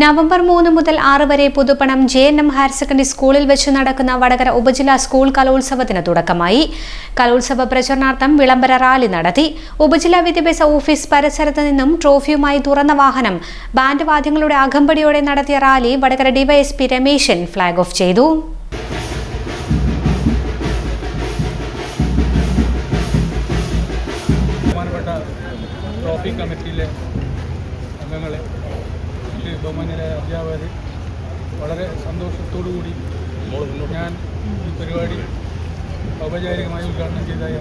November 3 മുതൽ 6 വരെ Puthuppanam JNM higher secondary സ്കൂളിൽ വെച്ച് നടക്കുന്ന വടകര ഉപജില്ലാ സ്കൂൾ കലോത്സവത്തിന് തുടക്കമായി. കലോത്സവ പ്രചരണാർത്ഥം വിളംബര റാലി നടത്തി. ഉപജില്ലാ വിദ്യാഭ്യാസ ഓഫീസ് പരിസരത്ത് നിന്നും ട്രോഫിയുമായി തുറന്ന വാഹനം ബാൻഡ് വാദ്യങ്ങളുടെ അകമ്പടിയോടെ നടത്തിയ rally Vadakara DYSP Rameshan flag off ചെയ്തു. ട്രോഫി കമ്മിറ്റിയിലെ അംഗങ്ങളെ, ബഹുമാന്യരായ അധ്യാപകർ, വളരെ സന്തോഷത്തോടു കൂടി ഞാൻ ഈ പരിപാടി ഔപചാരികമായി ഉദ്ഘാടനം ചെയ്തതായി.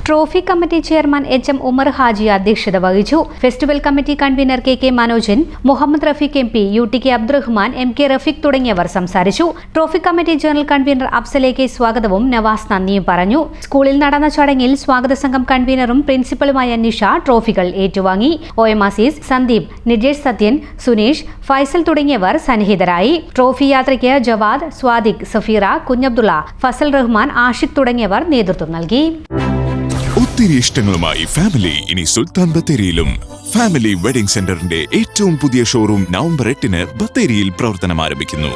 Trophy committee chairman HM Umar Haji അധ്യക്ഷത വഹിച്ചു. Festival committee convener KK Manojan, Muhammad Rafeeq MP, UTK Abdurahman, MK Rafeeq തുടങ്ങിയവർ സംസാരിച്ചു. Trophy committee general convener Afsal AK സ്വാഗതവും നവാസ് നന്ദിയും പറഞ്ഞു. സ്കൂളിൽ നടന്ന ചടങ്ങിൽ സ്വാഗത സംഘം കൺവീനറും പ്രിൻസിപ്പലുമായ നിഷ ട്രോഫികൾ ഏറ്റുവാങ്ങി. OM അസീസ്, സന്ദീപ്, നിജേഷ് സത്യൻ, സുനീഷ്, ഫൈസൽ തുടങ്ങിയവർ സന്നിഹിതരായി. ട്രോഫി യാത്രയ്ക്ക് ജവാദ്, സ്വാദിഖ്, സഫീറ, കുഞ്ഞബ്ദുള്ള, ഫസൽ റഹ്മാൻ, ആഷിഖ് തുടങ്ങിയവർ നേതൃത്വം നൽകി. ഒത്തിരി ഇഷ്ടങ്ങളുമായി ഫാമിലി ഇനി സുൽത്താൻ ബത്തേരിയിലും. ഫാമിലി വെഡിംഗ് സെന്ററിന്റെ ഏറ്റവും പുതിയ ഷോറൂം നവംബർ 8-ന് ബത്തേരിയിൽ പ്രവർത്തനം ആരംഭിക്കുന്നു.